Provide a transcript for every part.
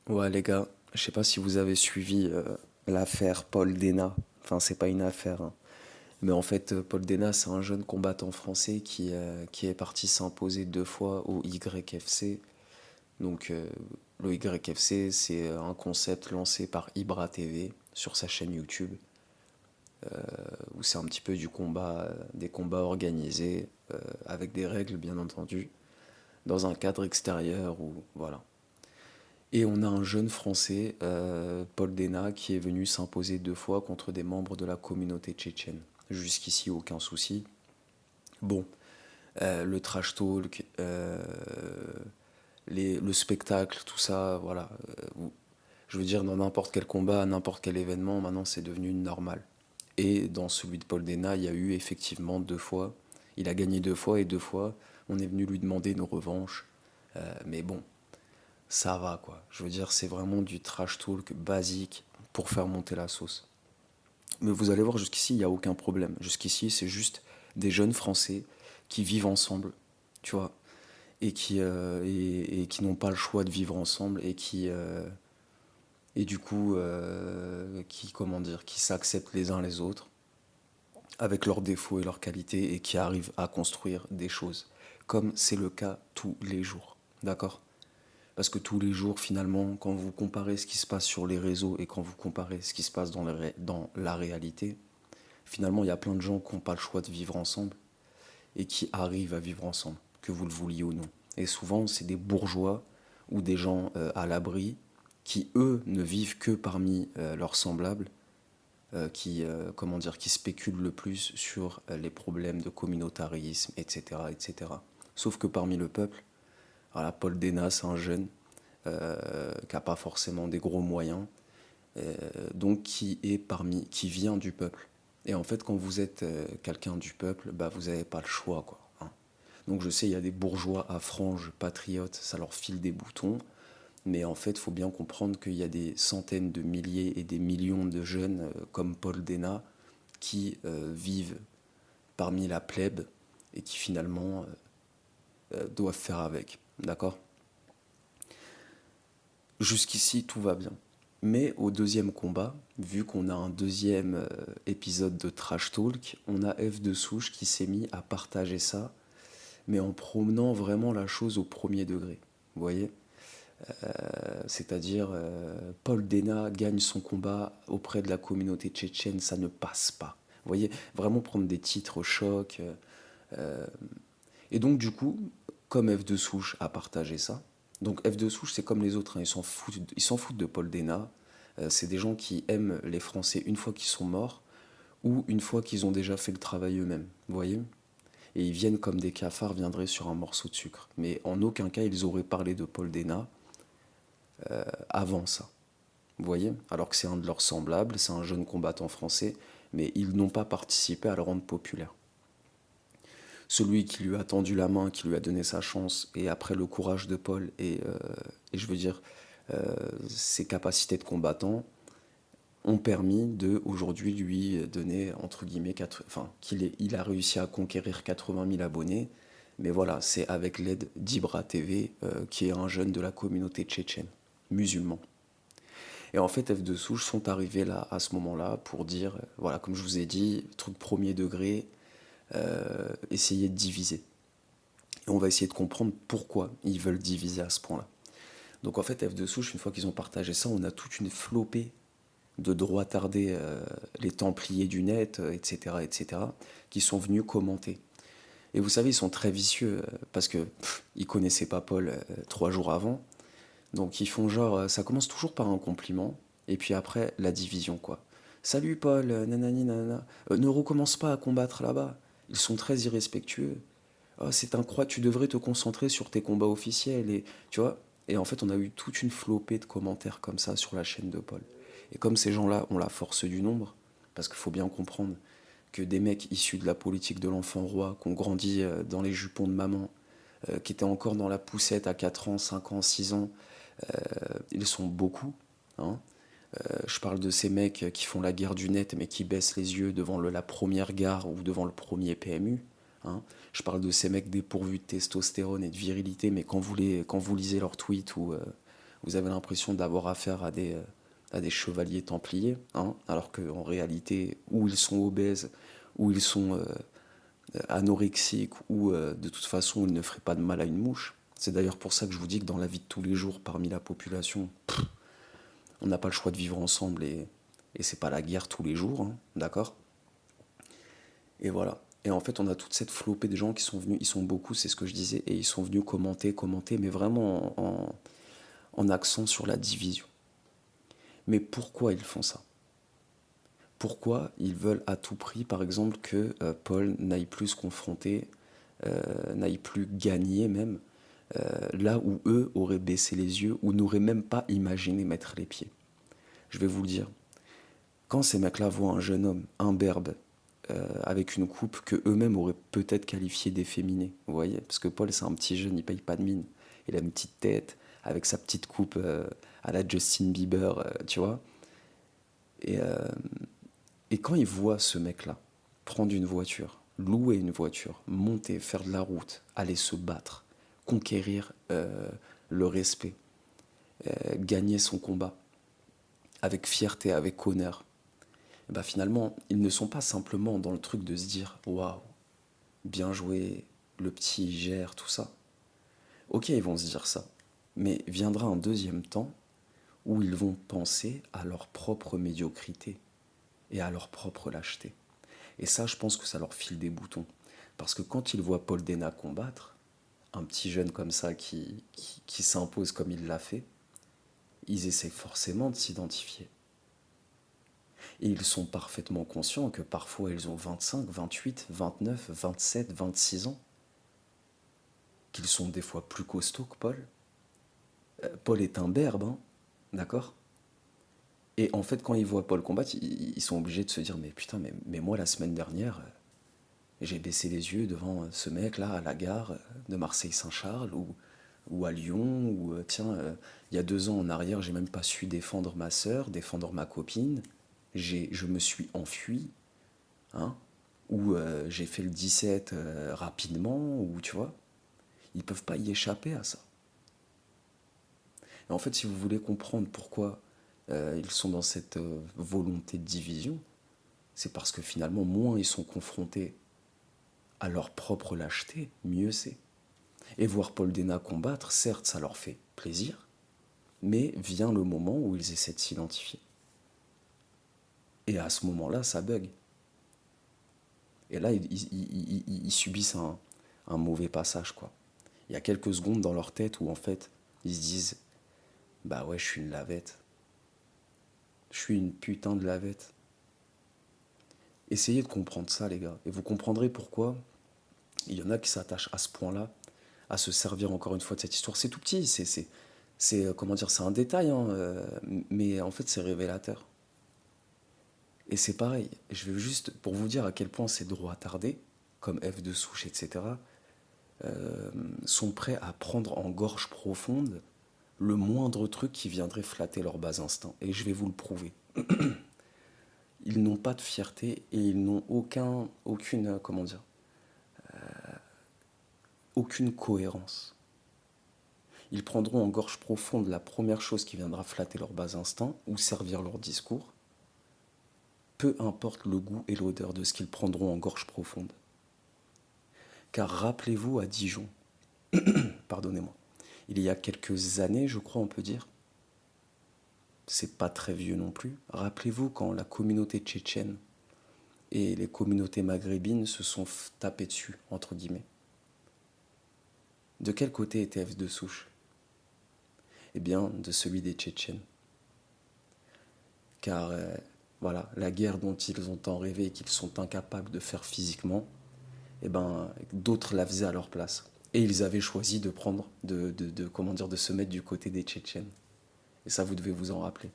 Ouais, les gars, je sais pas si vous avez suivi l'affaire Paul Dena. Enfin, c'est pas une affaire, hein. Mais en fait, Paul Dena, c'est un jeune combattant français qui est parti s'imposer 2 fois au YFC. Donc, le YFC, c'est un concept lancé par Ibra TV sur sa chaîne YouTube, où c'est un petit peu du combat, des combats organisés, avec des règles, bien entendu, dans un cadre extérieur, où, voilà. Et on a un jeune Français, Paul Dena, qui est venu s'imposer 2 fois contre des membres de la communauté tchétchène. Jusqu'ici, aucun souci. Bon, le trash talk, le spectacle, tout ça, voilà. Je veux dire, dans n'importe quel combat, n'importe quel événement, maintenant c'est devenu normal. Et dans celui de Paul Dena, il y a eu effectivement 2 fois. Il a gagné 2 fois et 2 fois, on est venu lui demander une revanche. Mais bon, ça va quoi. Je veux dire, c'est vraiment du trash talk basique pour faire monter la sauce. Mais vous allez voir, jusqu'ici, il n'y a aucun problème. Jusqu'ici, c'est juste des jeunes Français qui vivent ensemble, tu vois, et qui n'ont pas le choix de vivre ensemble et du coup, qui, comment dire, qui s'acceptent les uns les autres avec leurs défauts et leurs qualités et qui arrivent à construire des choses, comme c'est le cas tous les jours. D'accord? Parce que tous les jours, finalement, quand vous comparez ce qui se passe sur les réseaux et quand vous comparez ce qui se passe dans la réalité, finalement, il y a plein de gens qui n'ont pas le choix de vivre ensemble et qui arrivent à vivre ensemble, que vous le vouliez ou non. Et souvent, c'est des bourgeois ou des gens à l'abri qui, eux, ne vivent que parmi leurs semblables, comment dire, qui spéculent le plus sur les problèmes de communautarisme, etc., etc. Sauf que parmi le peuple, voilà, Paul Dena, c'est un jeune qui n'a pas forcément des gros moyens, donc qui vient du peuple. Et en fait, quand vous êtes quelqu'un du peuple, bah, vous n'avez pas le choix, quoi, hein. Donc je sais, il y a des bourgeois à franges patriotes, ça leur file des boutons, mais en fait, il faut bien comprendre qu'il y a des centaines de milliers et des millions de jeunes comme Paul Dena qui vivent parmi la plèbe et qui finalement doivent faire avec. D'accord? Jusqu'ici, tout va bien. Mais au deuxième combat, vu qu'on a un deuxième épisode de Trash Talk, on a F de Souche qui s'est mis à partager ça, mais en promenant vraiment la chose au premier degré. Vous voyez? C'est-à-dire, Paul Dena gagne son combat auprès de la communauté tchétchène, ça ne passe pas. Vous voyez? Vraiment prendre des titres choc. Et donc, du coup, comme F de Souche a partagé ça, donc F de Souche, c'est comme les autres, hein, ils s'en foutent de Paul Dena. C'est des gens qui aiment les Français une fois qu'ils sont morts ou une fois qu'ils ont déjà fait le travail eux-mêmes. Vous voyez? Et ils viennent comme des cafards viendraient sur un morceau de sucre. Mais en aucun cas, ils auraient parlé de Paul Dena avant ça. Vous voyez? Alors que c'est un de leurs semblables, c'est un jeune combattant français, mais ils n'ont pas participé à le rendre populaire. Celui qui lui a tendu la main, qui lui a donné sa chance, et après le courage de Paul et je veux dire ses capacités de combattant, ont permis de aujourd'hui lui donner entre guillemets enfin il a réussi à conquérir 80 000 abonnés, mais voilà, c'est avec l'aide d'Ibra TV qui est un jeune de la communauté tchétchène musulman. Et en fait, F de Souche sont arrivés là à ce moment-là pour dire voilà, comme je vous ai dit, truc premier degré, essayer de diviser. Et on va essayer de comprendre pourquoi ils veulent diviser à ce point-là. Donc en fait, F de Souche, une fois qu'ils ont partagé ça, on a toute une flopée de droitarder les Templiers du net, etc., etc., qui sont venus commenter. Et vous savez, ils sont très vicieux parce que ils connaissaient pas Paul 3 jours avant. Donc ils font genre, ça commence toujours par un compliment, et puis après la division quoi. Salut Paul, nanani nanana. Ne recommence pas à combattre là-bas. Ils sont très irrespectueux. Oh, c'est incroyable, tu devrais te concentrer sur tes combats officiels et tu vois. Et en fait, on a eu toute une flopée de commentaires comme ça sur la chaîne de Paul. Et comme ces gens-là ont la force du nombre, parce qu'il faut bien comprendre que des mecs issus de la politique de l'enfant roi, qui ont grandi dans les jupons de maman, qui étaient encore dans la poussette à 4 ans, 5 ans, 6 ans, ils sont beaucoup, hein. Je parle de ces mecs qui font la guerre du net mais qui baissent les yeux devant la première gare ou devant le premier PMU, hein. Je parle de ces mecs dépourvus de testostérone et de virilité, mais quand vous lisez leurs tweets Vous avez l'impression d'avoir affaire à des chevaliers templiers, hein, alors qu'en réalité, ou ils sont obèses, ou ils sont anorexiques, ou de toute façon, ils ne feraient pas de mal à une mouche. C'est d'ailleurs pour ça que je vous dis que dans la vie de tous les jours, parmi la population, on n'a pas le choix de vivre ensemble et c'est pas la guerre tous les jours, hein, d'accord? Et voilà. Et en fait, on a toute cette flopée de gens qui sont venus, ils sont beaucoup, c'est ce que je disais, et ils sont venus commenter, mais vraiment en accent sur la division. Mais pourquoi ils font ça? Pourquoi ils veulent à tout prix, par exemple, que Paul n'aille plus se confronter, n'aille plus gagner même, là où eux auraient baissé les yeux ou n'auraient même pas imaginé mettre les pieds? Je vais vous le dire. Quand ces mecs-là voient un jeune homme imberbe, avec une coupe que eux-mêmes auraient peut-être qualifiée d'efféminée, vous voyez? Parce que Paul, c'est un petit jeune, il paye pas de mine. Il a une petite tête, avec sa petite coupe à la Justin Bieber, tu vois? Et, euh, et quand il voit ce mec-là prendre une voiture, louer une voiture, monter, faire de la route, aller se battre, conquérir le respect, gagner son combat, avec fierté, avec honneur, et bah finalement, ils ne sont pas simplement dans le truc de se dire waouh, bien joué, le petit il gère, tout ça. Ok, ils vont se dire ça. Mais viendra un deuxième temps où ils vont penser à leur propre médiocrité et à leur propre lâcheté. Et ça, je pense que ça leur file des boutons. Parce que quand ils voient Paul Dena combattre, un petit jeune comme ça qui s'impose comme il l'a fait, ils essaient forcément de s'identifier. Et ils sont parfaitement conscients que parfois ils ont 25, 28, 29, 27, 26 ans, qu'ils sont des fois plus costauds que Paul. Paul est un berbe, hein, d'accord? Et en fait, quand ils voient Paul combattre, ils sont obligés de se dire, mais putain, mais moi la semaine dernière, j'ai baissé les yeux devant ce mec-là à la gare de Marseille-Saint-Charles ou à Lyon, ou tiens, il y a 2 ans en arrière, j'ai même pas su défendre ma sœur, défendre ma copine. Je me suis enfui, hein, ou j'ai fait le 17 rapidement, ou tu vois, ils peuvent pas y échapper à ça. Et en fait, si vous voulez comprendre pourquoi ils sont dans cette volonté de division, c'est parce que finalement, moins ils sont confrontés à leur propre lâcheté, mieux c'est. Et voir Paul Dena combattre, certes, ça leur fait plaisir, mais vient le moment où ils essaient de s'identifier. Et à ce moment-là, ça bug. Et là, ils subissent un mauvais passage, quoi. Il y a quelques secondes dans leur tête où, en fait, ils se disent, bah ouais, je suis une lavette. Je suis une putain de lavette. Essayez de comprendre ça, les gars. Et vous comprendrez pourquoi il y en a qui s'attachent à ce point-là, à se servir encore une fois de cette histoire. C'est tout petit, comment dire, c'est un détail, hein, mais en fait, c'est révélateur. Et c'est pareil, je vais juste, pour vous dire à quel point ces droits attardés, comme F de souche, etc., sont prêts à prendre en gorge profonde le moindre truc qui viendrait flatter leur bas instinct. Et je vais vous le prouver. Ils n'ont pas de fierté et ils n'ont aucune, comment dire, aucune cohérence. Ils prendront en gorge profonde la première chose qui viendra flatter leur bas instinct ou servir leur discours, peu importe le goût et l'odeur de ce qu'ils prendront en gorge profonde. Car rappelez-vous à Dijon, pardonnez-moi, il y a quelques années, je crois on peut dire, c'est pas très vieux non plus, rappelez-vous quand la communauté tchétchène et les communautés maghrébines se sont tapées dessus, entre guillemets. De quel côté était F de souche? Eh bien, de celui des Tchétchènes. Car, voilà, la guerre dont ils ont tant rêvé et qu'ils sont incapables de faire physiquement, eh ben, d'autres la faisaient à leur place. Et ils avaient choisi de prendre, comment dire, de se mettre du côté des Tchétchènes. Et ça, vous devez vous en rappeler.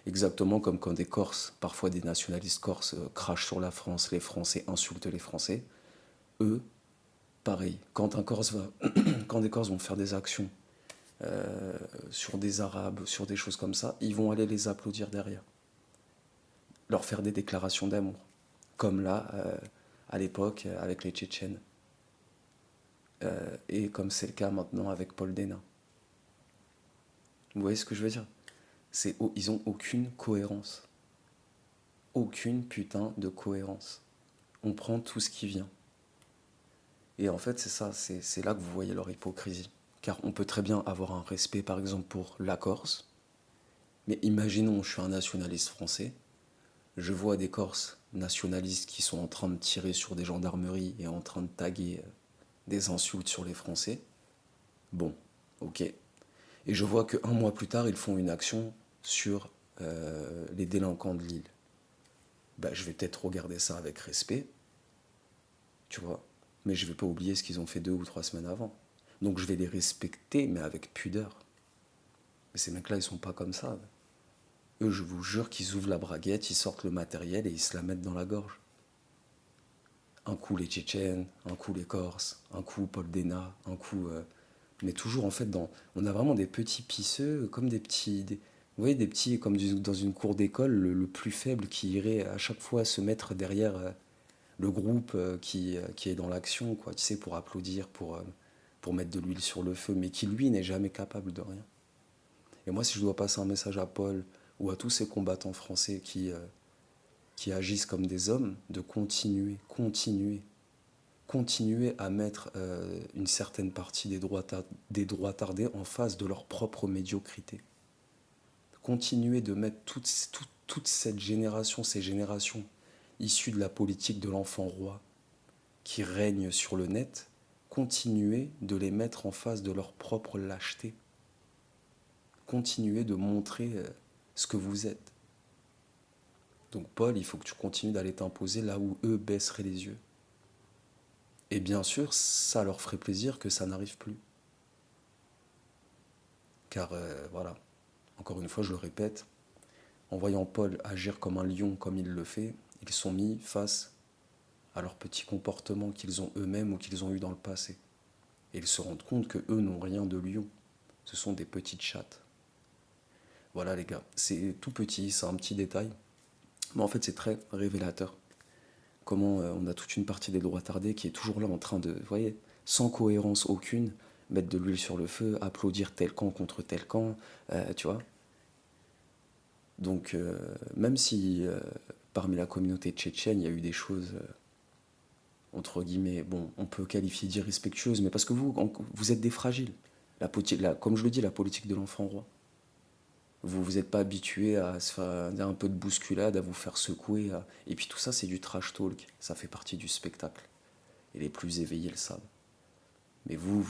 Exactement comme quand des Corses, parfois des nationalistes corses, crachent sur la France, les Français insultent les Français. Eux, pareil. Quand des Corses vont faire des actions sur des Arabes, sur des choses comme ça, ils vont aller les applaudir derrière, leur faire des déclarations d'amour, comme là, à l'époque, avec les Tchétchènes, et comme c'est le cas maintenant avec Paul Dena. Vous voyez ce que je veux dire? Ils ont aucune cohérence. Aucune putain de cohérence. On prend tout ce qui vient. Et en fait, c'est ça, c'est là que vous voyez leur hypocrisie. Car on peut très bien avoir un respect, par exemple, pour la Corse, mais imaginons, je suis un nationaliste français, je vois des Corses nationalistes qui sont en train de tirer sur des gendarmeries et en train de taguer des insultes sur les Français. Bon, ok. Et je vois qu'un mois plus tard, ils font une action sur les délinquants de l'île. Bah, je vais peut-être regarder ça avec respect, tu vois. Mais je vais pas oublier ce qu'ils ont fait 2 ou 3 semaines avant. Donc je vais les respecter, mais avec pudeur. Mais ces mecs-là, ils sont pas comme ça. Eux, je vous jure qu'ils ouvrent la braguette, ils sortent le matériel et ils se la mettent dans la gorge. Un coup les Tchétchènes, un coup les Corses, un coup Paul Dena, un coup... mais toujours en fait dans... On a vraiment des petits pisseux, comme des petits... vous voyez, des petits, comme dans une cour d'école, le plus faible qui irait à chaque fois se mettre derrière le groupe qui est dans l'action, quoi, tu sais, pour applaudir, pour mettre de l'huile sur le feu, mais qui lui n'est jamais capable de rien. Et moi, si je dois passer un message à Paul ou à tous ces combattants français qui agissent comme des hommes, de continuer à mettre une certaine partie des droits tardés en face de leur propre médiocrité. Continuer de mettre toute cette génération, ces générations issues de la politique de l'enfant roi qui règne sur le net, continuer de les mettre en face de leur propre lâcheté. Continuer de montrer ce que vous êtes. Donc Paul, il faut que tu continues d'aller t'imposer là où eux baisseraient les yeux. Et bien sûr, ça leur ferait plaisir que ça n'arrive plus. Car voilà, encore une fois, je le répète, en voyant Paul agir comme un lion comme il le fait, ils sont mis face à leurs petits comportements qu'ils ont eux-mêmes ou qu'ils ont eu dans le passé. Et ils se rendent compte que eux n'ont rien de lion. Ce sont des petites chattes. Voilà les gars, c'est tout petit, c'est un petit détail. Mais en fait, c'est très révélateur. Comment on a toute une partie des droits tardés qui est toujours là en train de, vous voyez, sans cohérence aucune, mettre de l'huile sur le feu, applaudir tel camp contre tel camp, tu vois. Donc, même si parmi la communauté tchétchène, il y a eu des choses, entre guillemets, bon, on peut qualifier d'irrespectueuses, mais parce que vous êtes des fragiles. Comme je le dis, la politique de l'enfant roi. Vous n'êtes pas habitué à se faire un peu de bousculade, à vous faire secouer. Et puis tout ça, c'est du trash talk. Ça fait partie du spectacle. Et les plus éveillés le savent. Mais vous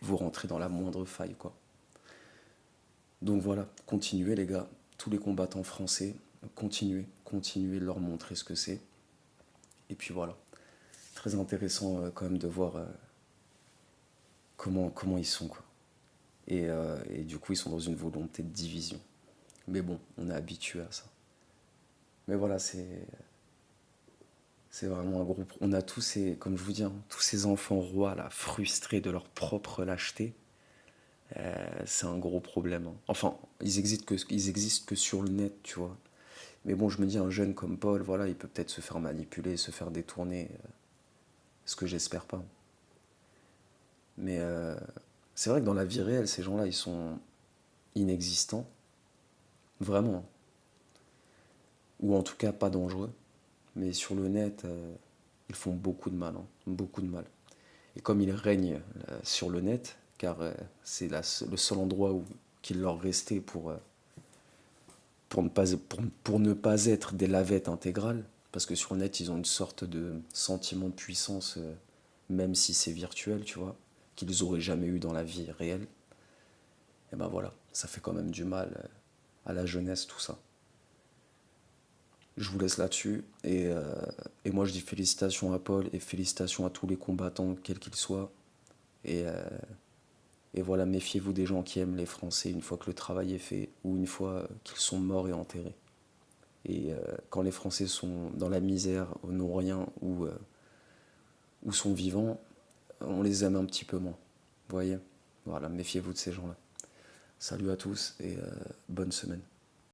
rentrez dans la moindre faille, quoi. Donc voilà, continuez les gars. Tous les combattants français, continuez de leur montrer ce que c'est. Et puis voilà. Très intéressant quand même de voir comment ils sont, quoi. Et du coup, ils sont dans une volonté de division. Mais bon, on est habitué à ça. Mais voilà, c'est vraiment un groupe. On a tous ces, comme je vous dis, hein, tous ces enfants rois là, frustrés de leur propre lâcheté. C'est un gros problème, hein. Enfin, ils existent que sur le net, tu vois. Mais bon, je me dis, un jeune comme Paul, voilà, il peut peut-être se faire manipuler, se faire détourner. Ce que j'espère pas. Mais c'est vrai que dans la vie réelle, ces gens-là, ils sont inexistants. Vraiment. Ou en tout cas pas dangereux. Mais sur le net, ils font beaucoup de mal, hein, beaucoup de mal. Et comme ils règnent sur le net, car c'est le seul endroit qu'il leur restait pour ne pas être des lavettes intégrales, parce que sur le net, ils ont une sorte de sentiment de puissance, même si c'est virtuel, tu vois, qu'ils auraient jamais eu dans la vie réelle. Et ben voilà, ça fait quand même du mal à la jeunesse, tout ça. Je vous laisse là-dessus. Et moi, je dis félicitations à Paul et félicitations à tous les combattants, quels qu'ils soient. Et, euh, et voilà, méfiez-vous des gens qui aiment les Français une fois que le travail est fait ou une fois qu'ils sont morts et enterrés. Et quand les Français sont dans la misère, n'ont rien ou sont vivants, on les aime un petit peu moins. Vous voyez? Voilà, méfiez-vous de ces gens-là. Salut à tous et bonne semaine.